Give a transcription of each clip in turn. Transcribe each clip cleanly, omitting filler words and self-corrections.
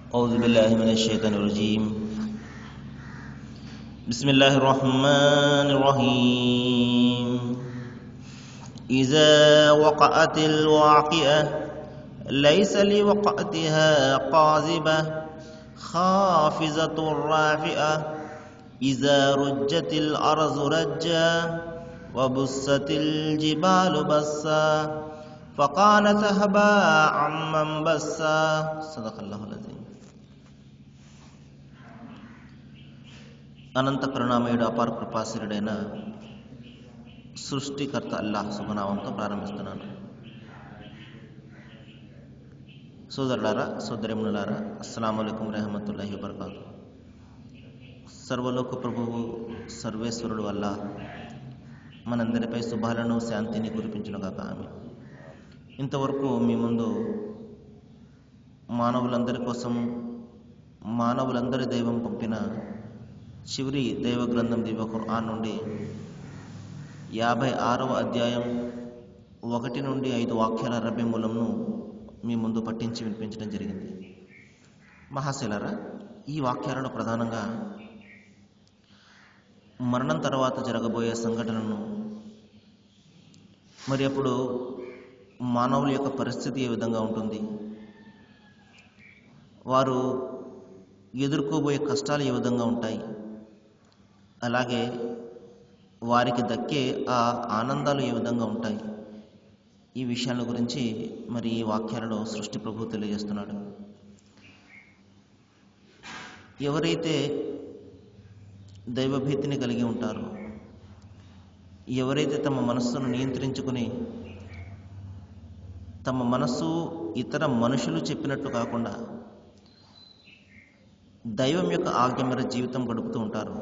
أعوذ بالله من الشيطان الرجيم. بسم الله الرحمن الرحيم. إذا وقعت الواقعة ليس لوقعتها قاذبة خافضة رافعة إذا رجت الأرض رجا وبست الجبال بسا فقالت هباء منبثا. صدق الله العظيم. అనంత కరుణామయుడు అపార కృపాశీలుడైన సృష్టికర్త అల్లాహ్ శుభనామంతో ప్రారంభిస్తున్నాను. సోదరులారా, సోదరిములారా, అస్సలాము అలైకుం రహమతుల్లాహి వబరకాతు. సర్వలోక ప్రభువు సర్వేశ్వరుడు అల్లాహ్ మనందరిపై శుభాలను శాంతిని కురిపించునుగాక. ఆమీన్. ఇంతవరకు మీ ముందు మానవులందరి కోసం మానవులందరి దైవం పంపిన చివరి దైవ గ్రంథం దివ్య ఖురాన్ నుండి 56వ అధ్యాయం 1 నుండి 5 వాక్యాల అరబ్బీ మూలంను మీ ముందు పట్టించి వినిపించడం జరిగింది. మహాశిలారా, ఈ వాక్యాలలో ప్రధానంగా మరణం తర్వాత జరగబోయే సంఘటనను, మరి అప్పుడు మానవుల యొక్క పరిస్థితి ఏ విధంగా ఉంటుంది, వారు ఎదుర్కోబోయే కష్టాలు ఏ విధంగా ఉంటాయి, అలాగే వారికి దక్కే ఆ ఆనందాలు ఏ విధంగా ఉంటాయి, ఈ విషయాల గురించి మరి ఈ వాక్యాలలో సృష్టి ప్రభువు తెలియజేస్తున్నాడు. ఎవరైతే దైవభీతిని కలిగి ఉంటారో, ఎవరైతే తమ మనస్సును నియంత్రించుకుని తమ మనస్సు ఇతర మనుషులు చెప్పినట్టు కాకుండా దైవం యొక్క ఆజ్ఞ మేర జీవితం గడుపుతూ ఉంటారు,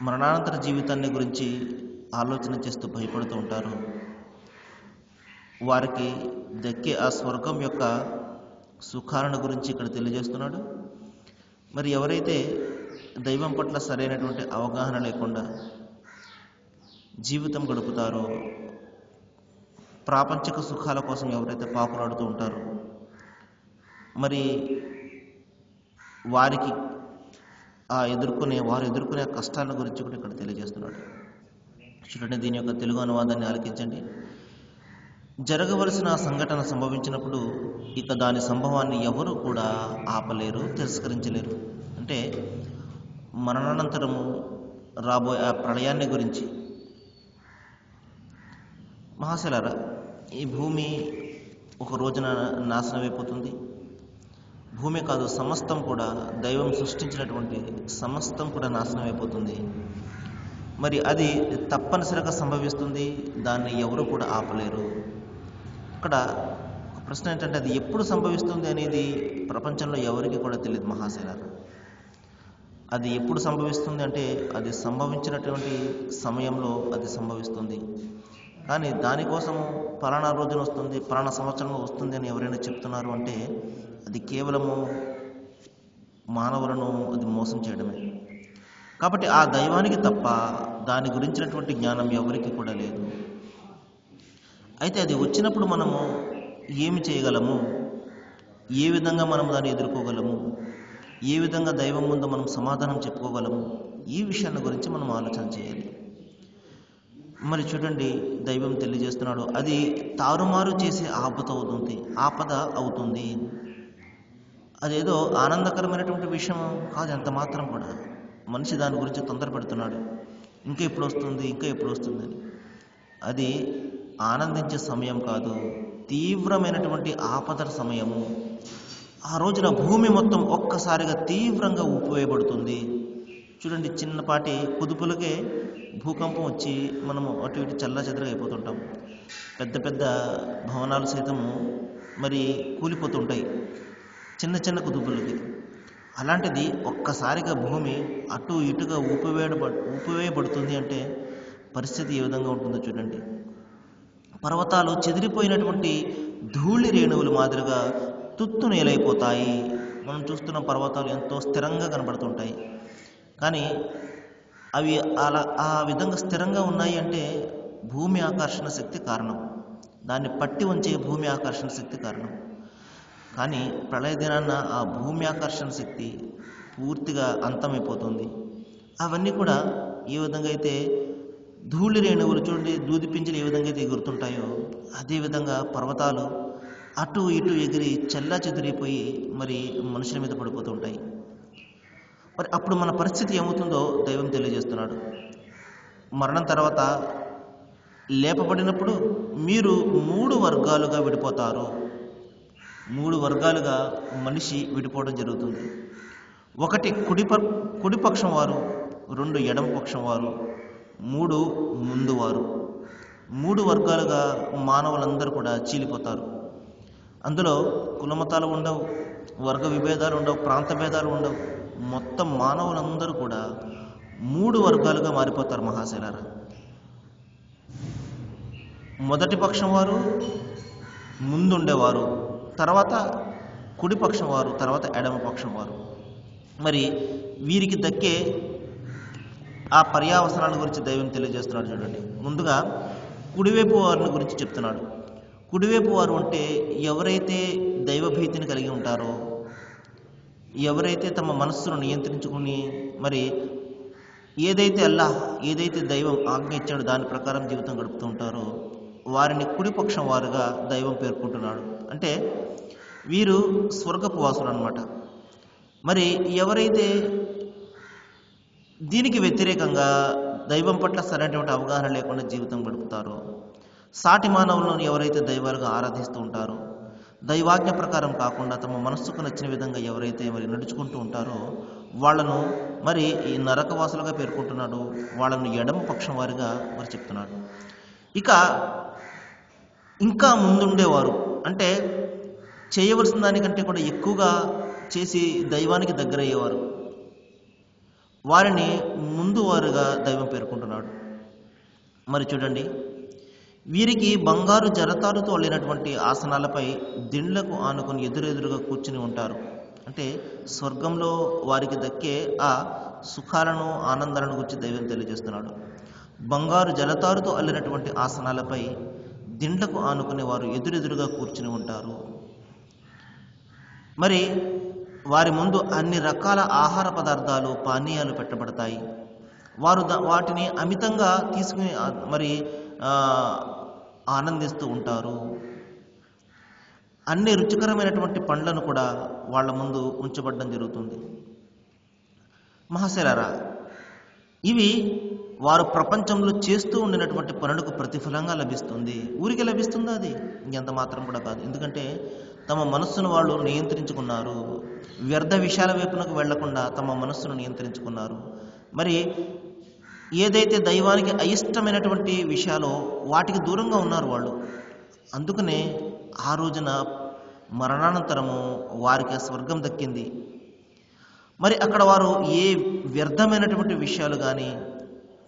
మరణానంతర జీవితాన్ని గురించి ఆలోచన చేస్తూ భయపడుతూ ఉంటారు, వారికి దక్కే ఆ స్వర్గం యొక్క సుఖాలను గురించి ఇక్కడ తెలియజేస్తున్నాడు. మరి ఎవరైతే దైవం పట్ల సరైనటువంటి అవగాహన లేకుండా జీవితం గడుపుతారో, ప్రాపంచిక సుఖాల కోసం ఎవరైతే పాకులాడుతూ ఉంటారో, మరి వారికి వారు ఎదుర్కొనే కష్టాల గురించి కూడా ఇక్కడ తెలియజేస్తున్నాడు. చూడండి, దీని యొక్క తెలుగు అనువాదాన్ని ఆలకించండి. జరగవలసిన సంఘటన సంభవించినప్పుడు ఇక దాని సంభవాన్ని ఎవరు కూడా ఆపలేరు, తిరస్కరించలేరు. అంటే మరణానంతరము రాబోయే ఆ ప్రళయాన్ని గురించి. మహాశలారా, ఈ భూమి ఒక రోజున నాశనం అయిపోతుంది. భూమి కాదు, సమస్తం కూడా, దైవం సృష్టించినటువంటి సమస్తం కూడా నాశనం అయిపోతుంది. మరి అది తప్పనిసరిగా సంభవిస్తుంది, దాన్ని ఎవరు కూడా ఆపలేరు. ఇక్కడ ప్రశ్న ఏంటంటే, అది ఎప్పుడు సంభవిస్తుంది అనేది ప్రపంచంలో ఎవరికి కూడా తెలియదు మహాశైలారా. అది ఎప్పుడు సంభవిస్తుంది అంటే, అది సంభవించినటువంటి సమయంలో అది సంభవిస్తుంది. కానీ దానికోసము పలానా రోజున వస్తుంది, పలానా సంవత్సరంలో వస్తుంది అని ఎవరైనా చెప్తున్నారు అంటే అది కేవలము మానవులను అది మోసం చేయడమే. కాబట్టి ఆ దైవానికి తప్ప దాని గురించినటువంటి జ్ఞానం ఎవరికి కూడా లేదు. అయితే అది వచ్చినప్పుడు మనము ఏమి చేయగలము, ఏ విధంగా మనం దాన్ని ఎదుర్కోగలము, ఏ విధంగా దైవం ముందు మనం సమాధానం చెప్పుకోగలము, ఈ విషయాన్ని గురించి మనం ఆలోచన చేయాలి. మరి చూడండి, దైవం తెలియజేస్తున్నాడు, అది తారుమారు చేసే ఆపద అవుతుంది. అదేదో ఆనందకరమైనటువంటి విషయం కాదు ఎంత మాత్రం కూడా. మనిషి దాని గురించి తొందర పెడుతున్నాడు, ఇంకా ఎప్పుడు వస్తుంది అని. అది ఆనందించే సమయం కాదు, తీవ్రమైనటువంటి ఆపదల సమయము. ఆ రోజున భూమి మొత్తం ఒక్కసారిగా తీవ్రంగా ఊపివేయబడుతుంది. చూడండి, చిన్నపాటి కుదుపులకే భూకంపం వచ్చి మనము అటు ఇటు చల్లాచెదరగా అయిపోతుంటాం. పెద్ద పెద్ద భవనాలు సైతము మరి కూలిపోతుంటాయి చిన్న చిన్న కుదుపులకి. అలాంటిది ఒక్కసారిగా భూమి అటు ఇటుగా ఊపివేయబడుతుంది అంటే పరిస్థితి ఏ విధంగా ఉంటుందో చూడండి. పర్వతాలు చెదిరిపోయినటువంటి ధూళి రేణువులు మాదిరిగా తుత్తు నేలైపోతాయి. మనం చూస్తున్న పర్వతాలు ఎంతో స్థిరంగా కనబడుతుంటాయి, కానీ అవి ఆ విధంగా స్థిరంగా ఉన్నాయి అంటే భూమి ఆకర్షణ శక్తి కారణం, దాన్ని పట్టి ఉంచే భూమి ఆకర్షణ శక్తి కారణం. కానీ ప్రళయ దినాన్న ఆ భూమి ఆకర్షణ శక్తి పూర్తిగా అంతమైపోతుంది. అవన్నీ కూడా ఏ విధంగా అయితే ధూళి రేణువులు చూడండి, దూది పింజలు ఏ విధంగా అయితే ఎగురుతుంటాయో అదేవిధంగా పర్వతాలు అటు ఇటు ఎగిరి చెల్లా చెదిరిపోయి మరి మనుషుల మీద పడిపోతుంటాయి. మరి అప్పుడు మన పరిస్థితి ఏమవుతుందో దైవం తెలియజేస్తున్నాడు. మరణం తర్వాత లేపబడినప్పుడు మీరు 3 వర్గాలుగా విడిపోతారు. 3 వర్గాలుగా మనిషి విడిపోవడం జరుగుతుంది. 1 కుడి పక్షం వారు, 2 ఎడమ పక్షం వారు, 3 ముందు వారు. 3 వర్గాలుగా మానవులందరూ కూడా చీలిపోతారు. అందులో కులమతాలు ఉండవు, వర్గ విభేదాలు ఉండవు, ప్రాంత భేదాలు ఉండవు. మొత్తం మానవులందరూ కూడా 3 వర్గాలుగా మారిపోతారు మహాశైలారా. మొదటి పక్షం వారు ముందుండేవారు, తర్వాత కుడి పక్షం వారు, తర్వాత ఎడమ పక్షం వారు. మరి వీరికి దక్కే ఆ పర్యావసనాల గురించి దైవం తెలియజేస్తున్నాడు. చూడండి, ముందుగా కుడివైపు వారిని గురించి చెప్తున్నాడు. కుడివైపు వారు అంటే ఎవరైతే దైవభీతిని కలిగి ఉంటారో, ఎవరైతే తమ మనస్సును నియంత్రించుకుని మరి ఏదైతే దైవం ఆజ్ఞ ఇచ్చాడో దాని ప్రకారం జీవితం గడుపుతూ ఉంటారో వారిని కుడిపక్షం వారుగా దైవం పేర్కొంటున్నాడు. అంటే వీరు స్వర్గపు వాసులు అన్నమాట. మరి ఎవరైతే దీనికి వ్యతిరేకంగా దైవం పట్ల సరైనటువంటి అవగాహన లేకుండా జీవితం గడుపుతారో, సాటి మానవులను ఎవరైతే దైవాలుగా ఆరాధిస్తూ ఉంటారో, దైవాజ్ఞ ప్రకారం కాకుండా తమ మనస్సుకు నచ్చిన విధంగా ఎవరైతే మరి నడుచుకుంటూ ఉంటారో వాళ్ళను మరి ఈ నరకవాసులుగా పేర్కొంటున్నాడు. వాళ్ళను ఎడమ పక్షం వారిగా మరి చెప్తున్నాడు. ఇక ఇంకా ముందుండేవారు అంటే చేయవలసిన దానికంటే కూడా ఎక్కువగా చేసి దైవానికి దగ్గరయ్యేవారు, వారిని ముందు వారుగా దైవం పేర్కొంటున్నాడు. మరి చూడండి, వీరికి బంగారు జరతారుతో అల్లినటువంటి ఆసనాలపై దిండ్లకు ఆనుకొని ఎదురెదురుగా కూర్చుని ఉంటారు. అంటే స్వర్గంలో వారికి దక్కే ఆ సుఖాలను, ఆనందాలను గురించి దైవం తెలియజేస్తున్నాడు. బంగారు జలతారుతో అల్లినటువంటి ఆసనాలపై దిండ్లకు ఆనుకునే వారు ఎదురెదురుగా కూర్చుని ఉంటారు. మరి వారి ముందు అన్ని రకాల ఆహార పదార్థాలు, పానీయాలు పెట్టబడతాయి. వారు వాటిని అమితంగా తీసుకుని మరి ఆనందిస్తూ ఉంటారు. అన్ని రుచికరమైనటువంటి పండ్లను కూడా వాళ్ళ ముందు ఉంచబడడం జరుగుతుంది. మహాశైలారా, ఇవి వారు ప్రపంచంలో చేస్తూ ఉండినటువంటి పనులకు ప్రతిఫలంగా లభిస్తుంది. ఊరికి లభిస్తుందా? అది ఇంకెంత మాత్రం కూడా కాదు. ఎందుకంటే తమ మనస్సును వాళ్ళు నియంత్రించుకున్నారు. వ్యర్థ విషయాల వైపునకు వెళ్లకుండా తమ మనస్సును నియంత్రించుకున్నారు. మరి ఏదైతే దైవానికి అయిష్టమైనటువంటి విషయాలో వాటికి దూరంగా ఉన్నారు వాళ్ళు. అందుకనే ఆ రోజున మరణానంతరము వారికి ఆ స్వర్గం దక్కింది. మరి అక్కడ వారు ఏ వ్యర్థమైనటువంటి విషయాలు కానీ,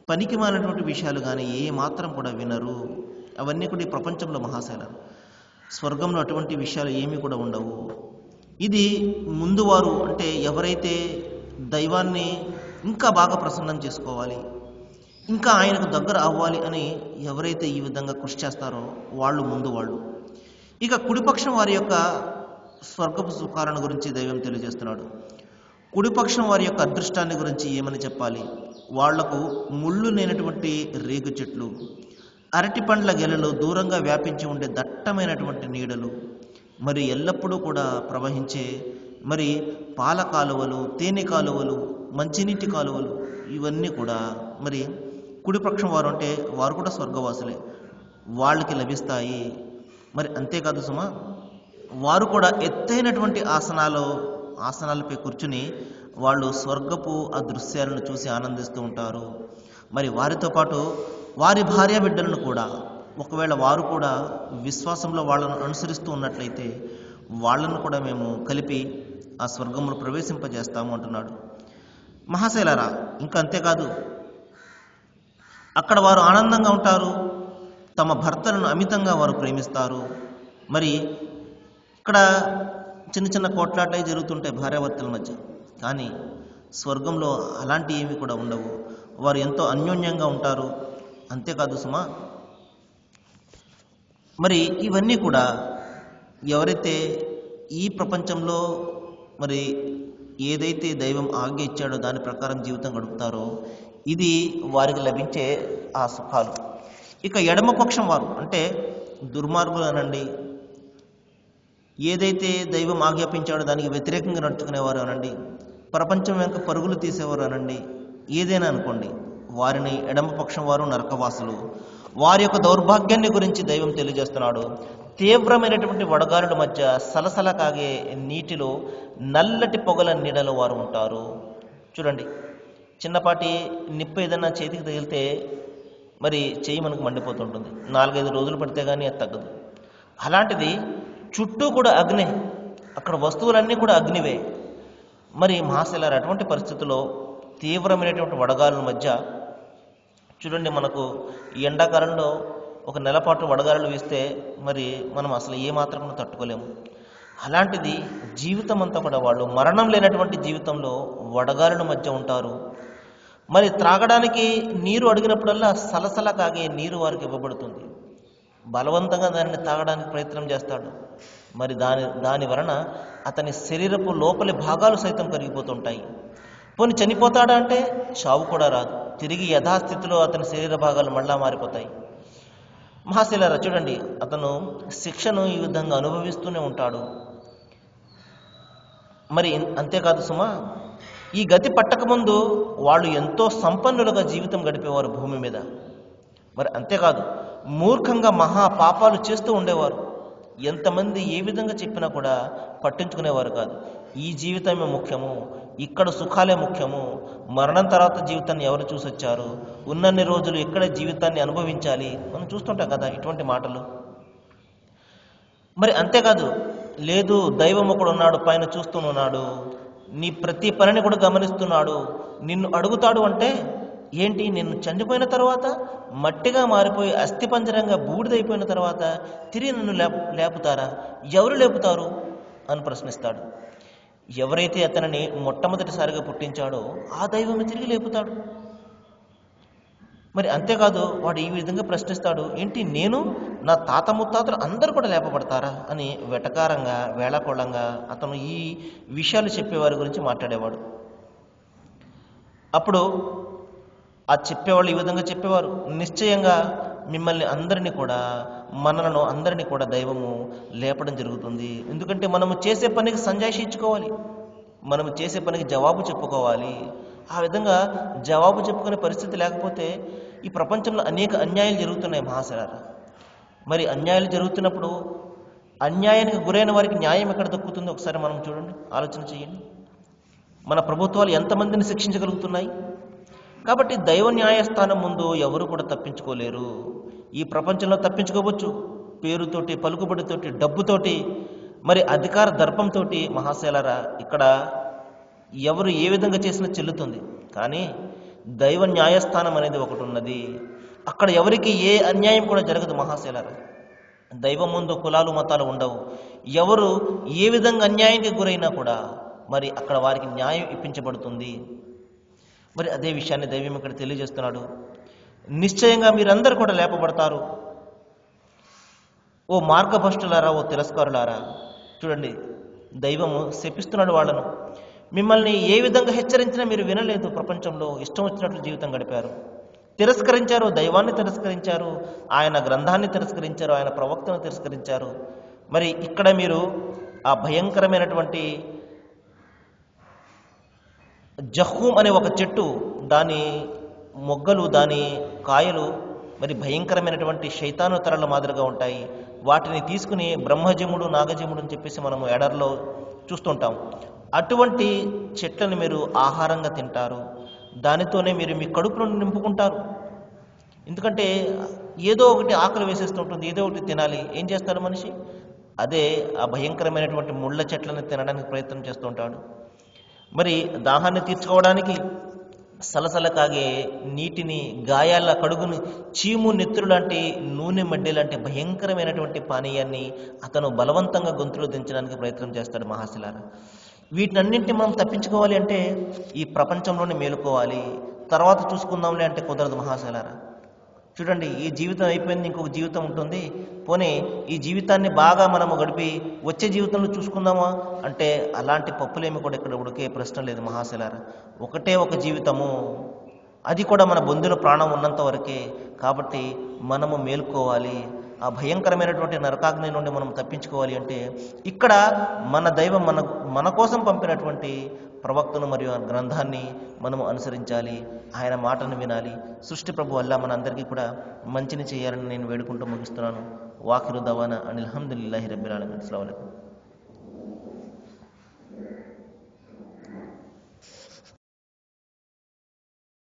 పనికిమాలినటువంటి విషయాలు కానీ ఏ మాత్రం కూడా వినరు. అవన్నీ కూడా ఈ ప్రపంచంలో మహాశైలం. స్వర్గంలో అటువంటి విషయాలు ఏమీ కూడా ఉండవు. ఇది ముందు వారు అంటే ఎవరైతే దైవాన్ని ఇంకా బాగా ప్రసన్నం చేసుకోవాలి, ఇంకా ఆయనకు దగ్గర అవ్వాలి అని ఎవరైతే ఈ విధంగా కృషి చేస్తారో వాళ్ళు ముందు వాళ్ళు. ఇక కుడిపక్షం వారి యొక్క స్వర్గపు సుఖాలను గురించి దైవం తెలియజేస్తున్నాడు. కుడిపక్షం వారి యొక్క అదృష్టాన్ని గురించి ఏమని చెప్పాలి? వాళ్లకు ముళ్ళు లేనటువంటి రేగు చెట్లు, అరటి పండ్ల గెలలు, దూరంగా వ్యాపించి ఉండే దట్టమైనటువంటి నీడలు, మరి ఎల్లప్పుడూ కూడా ప్రవహించే మరి పాల కాలువలు, తేనె కాలువలు, మంచినీటి కాలువలు, ఇవన్నీ కూడా మరి కుడిపక్షం వారు అంటే వారు కూడా స్వర్గవాసులే, వాళ్ళకి లభిస్తాయి. మరి అంతేకాదు సుమా, వారు కూడా ఎత్తైనటువంటి ఆసనాలపై కూర్చుని వాళ్ళు స్వర్గపు ఆ దృశ్యాలను చూసి ఆనందిస్తూ ఉంటారు. మరి వారితో పాటు వారి భార్య బిడ్డలను కూడా, ఒకవేళ వారు కూడా విశ్వాసంలో వాళ్ళను అనుసరిస్తూ ఉన్నట్లయితే వాళ్ళను కూడా మేము కలిపి ఆ స్వర్గంలో ప్రవేశింపజేస్తాము అంటున్నాడు. మహాశైలారా, ఇంకా అంతేకాదు, అక్కడ వారు ఆనందంగా ఉంటారు. తమ భర్తలను అమితంగా వారు ప్రేమిస్తారు. మరి ఇక్కడ చిన్న చిన్న కోట్లాటై జరుగుతుంటాయి భార్యాభర్తల మధ్య, కానీ స్వర్గంలో అలాంటి ఏమి కూడా ఉండవు. వారు ఎంతో అన్యోన్యంగా ఉంటారు. అంతేకాదు సుమా, మరి ఇవన్నీ కూడా ఎవరైతే ఈ ప్రపంచంలో మరి ఏదైతే దైవం ఆజ్ఞ ఇచ్చాడో దాని ప్రకారం జీవితం గడుపుతారో ఇది వారికి లభించే ఆ సుఖాలు. ఇక ఎడమ పక్షం వారు అంటే దుర్మార్గులు అనండి, ఏదైతే దైవం ఆజ్ఞాపించాడో దానికి వ్యతిరేకంగా నడుచుకునేవారు అనండి, ప్రపంచం వెనుక పరుగులు తీసేవారు అనండి, ఏదైనా అనుకోండి, వారిని ఎడమ పక్షం వారు నరకవాసులు. వారి యొక్క దౌర్భాగ్యాన్ని గురించి దైవం తెలియజేస్తున్నాడు. తీవ్రమైనటువంటి వడగాలుల మధ్య సలసల కాగే నీటిలో నల్లటి పొగల నీడలో వారు ఉంటారు. చూడండి, చిన్నపాటి నిప్పు ఏదైనా చేతికి తగిలితే మరి చెయ్యి మనకు మండిపోతుంటుంది, 4-5 రోజులు పడితే కానీ అది తగ్గదు. అలాంటిది చుట్టూ కూడా అగ్ని, అక్కడ వస్తువులన్నీ కూడా అగ్నివే. మరి మహాశైలారు అటువంటి పరిస్థితుల్లో తీవ్రమైనటువంటి వడగాలుల మధ్య చూడండి, మనకు ఈ ఎండాకాలంలో ఒక నెలపాటు వడగాలులు వీస్తే మరి మనం అసలు ఏమాత్రం తట్టుకోలేము. అలాంటిది జీవితం అంతా కూడా వాళ్ళు మరణం లేనటువంటి జీవితంలో వడగాలుల మధ్య ఉంటారు. మరి త్రాగడానికి నీరు అడిగినప్పుడల్లా సలసల కాగే నీరు వారికి ఇవ్వబడుతుంది. బలవంతంగా దానిని తాగడానికి ప్రయత్నం చేస్తాడు. మరి దాని వలన అతని శరీరపు లోపలి భాగాలు సైతం కరిగిపోతుంటాయి. పోనీ చనిపోతాడా అంటే చావు కూడా రాదు, తిరిగి యథాస్థితిలో అతని శరీర భాగాలు మళ్ళా మారిపోతాయి. మహాశైలారా చూడండి, అతను శిక్షను ఈ విధంగా అనుభవిస్తూనే ఉంటాడు. మరి అంతేకాదు సుమా, ఈ గతి పట్టకముందు వాళ్ళు ఎంతో సంపన్నులుగా జీవితం గడిపేవారు భూమి మీద. మరి అంతేకాదు, మూర్ఖంగా మహా పాపాలు చేస్తూ ఉండేవారు. ఎంతమంది ఏ విధంగా చెప్పినా కూడా పట్టించుకునేవారు కాదు. ఈ జీవితమే ముఖ్యము, ఇక్కడ సుఖాలే ముఖ్యము, మరణం తర్వాత జీవితాన్ని ఎవరు చూసొచ్చారు, ఉన్నన్ని రోజులు ఇక్కడే జీవితాన్ని అనుభవించాలి. మనం చూస్తుంటాం కదా ఇటువంటి మాటలు. మరి అంతేకాదు, లేదు దైవం ఒకడు ఉన్నాడు, పైన చూస్తూనున్నాడు, నీ ప్రతి పనిని కూడా గమనిస్తున్నాడు, నిన్ను అడుగుతాడు అంటే ఏంటి, నిన్ను చనిపోయిన తర్వాత మట్టిగా మారిపోయి అస్థిపంజరంగా బూడిదైపోయిన తర్వాత తిరిగి నిన్ను లేపుతారా, ఎవరు లేపుతారు అని ప్రశ్నిస్తాడు. ఎవరైతే అతనిని మొట్టమొదటిసారిగా పుట్టించాడో ఆ దైవం తిరిగి లేపుతాడు. మరి అంతేకాదు, వాడు ఈ విధంగా ప్రశ్నిస్తాడు, ఏంటి నేను నా తాత ముత్తాతలు అందరూ కూడా లేపబడతారా అని వెటకారంగా వేళాకోళంగా అతను ఈ విషయాలు చెప్పేవారి గురించి మాట్లాడేవాడు. అప్పుడు ఆ చెప్పేవాళ్ళు ఈ విధంగా చెప్పేవారు, నిశ్చయంగా మిమ్మల్ని అందరినీ కూడా, మనలను అందరినీ కూడా దైవము లేపడం జరుగుతుంది. ఎందుకంటే మనము చేసే పనికి సంజాయిషి ఇచ్చుకోవాలి, మనము చేసే పనికి జవాబు చెప్పుకోవాలి. ఆ విధంగా జవాబు చెప్పుకునే పరిస్థితి లేకపోతే ఈ ప్రపంచంలో అనేక అన్యాయాలు జరుగుతున్నాయి మహాశైలారా. మరి అన్యాయాలు జరుగుతున్నప్పుడు అన్యాయానికి గురైన వారికి న్యాయం ఎక్కడ దక్కుతుందో ఒకసారి మనం చూడండి, ఆలోచన చేయండి. మన ప్రభుత్వాలు ఎంతమందిని శిక్షించగలుగుతున్నాయి? కాబట్టి దైవ న్యాయస్థానం ముందు ఎవరు కూడా తప్పించుకోలేరు. ఈ ప్రపంచంలో తప్పించుకోవచ్చు, పేరుతోటి, పలుకుబడితోటి, డబ్బుతోటి, మరి అధికార దర్పంతో. మహాశైలారా, ఇక్కడ ఎవరు ఏ విధంగా చేసినా చెల్లుతుంది. కానీ దైవ న్యాయస్థానం అనేది ఒకటి ఉన్నది, అక్కడ ఎవరికి ఏ అన్యాయం కూడా జరగదు మహాశైలారా. దైవం ముందు కులాలు మతాలు ఉండవు. ఎవరు ఏ విధంగా అన్యాయానికి గురైనా కూడా మరి అక్కడ వారికి న్యాయం ఇప్పించబడుతుంది. మరి అదే విషయాన్ని దైవం ఇక్కడ తెలియజేస్తున్నాడు. నిశ్చయంగా మీరందరూ కూడా లేపబడతారు. ఓ మార్గభ్రష్టులారా, ఓ తిరస్కారులారా. చూడండి, దైవము శపిస్తున్నాడు వాళ్ళను. మిమ్మల్ని ఏ విధంగా హెచ్చరించినా మీరు వినలేదు. ప్రపంచంలో ఇష్టం వచ్చినట్లు జీవితం గడిపారు, తిరస్కరించారు, దైవాన్ని తిరస్కరించారు, ఆయన గ్రంథాన్ని తిరస్కరించారు, ఆయన ప్రవక్తను తిరస్కరించారు. మరి ఇక్కడ మీరు ఆ భయంకరమైనటువంటి జహూం అనే ఒక చెట్టు, దాని మొగ్గలు, దాని కాయలు మరి భయంకరమైనటువంటి శైతాను తరల మాదిరిగా ఉంటాయి. వాటిని తీసుకుని బ్రహ్మజముడు, నాగజముడు అని చెప్పేసి మనము ఎడర్లో చూస్తుంటాం. అటువంటి చెట్లను మీరు ఆహారంగా తింటారు, దానితోనే మీరు మీ కడుపును నింపుకుంటారు. ఎందుకంటే ఏదో ఒకటి ఆకలి వేసేస్తుంటుంది, ఏదో ఒకటి తినాలి. ఏం చేస్తాడు మనిషి? అదే ఆ భయంకరమైనటువంటి ముళ్ళ చెట్లను తినడానికి ప్రయత్నం చేస్తుంటాడు. మరి దాహాన్ని తీర్చుకోవడానికి సలసల కాగే నీటిని, గాయాల కడుగుని, చీము నెత్తురు లాంటి, నూనె మడ్డి లాంటి భయంకరమైనటువంటి పానీయాన్ని అతను బలవంతంగా గొంతులో దించడానికి ప్రయత్నం చేస్తాడు మహాశిలారా. వీటినన్నింటినీ మనం తప్పించుకోవాలి అంటే ఈ ప్రపంచంలోనే మేలుకోవాలి, తర్వాత చూసుకుందాంలే అంటే కుదరదు మహాశైలారా. చూడండి, ఈ జీవితం అయిపోయింది, ఇంకొక జీవితం ఉంటుంది, పోనీ ఈ జీవితాన్ని బాగా మనము గడిపి వచ్చే జీవితంలో చూసుకుందామా అంటే అలాంటి పప్పులేమి కూడా ఇక్కడ ఉడికే ప్రశ్న లేదు మహాశిలారా. ఒకటే ఒక జీవితము, అది కూడా మన బొందులో ప్రాణం ఉన్నంత వరకే. కాబట్టి మనము మేల్కోవాలి. ఆ భయంకరమైనటువంటి నరకాగ్ని నుండి మనం తప్పించుకోవాలి అంటే ఇక్కడ మన దైవం మన కోసం పంపినటువంటి ప్రవక్తను మరియు ఆ గ్రంథాన్ని మనము అనుసరించాలి, ఆయన మాటను వినాలి. సృష్టి ప్రభు వల్ల మనందరికీ కూడా మంచిని చేయాలని నేను వేడుకుంటూ ముగిస్తున్నాను. వాఖిరు దవానా అనిల్ హమ్దులిల్లాహి రబ్బిల్ ఆలమీన్. అస్సలాము అలైకుం.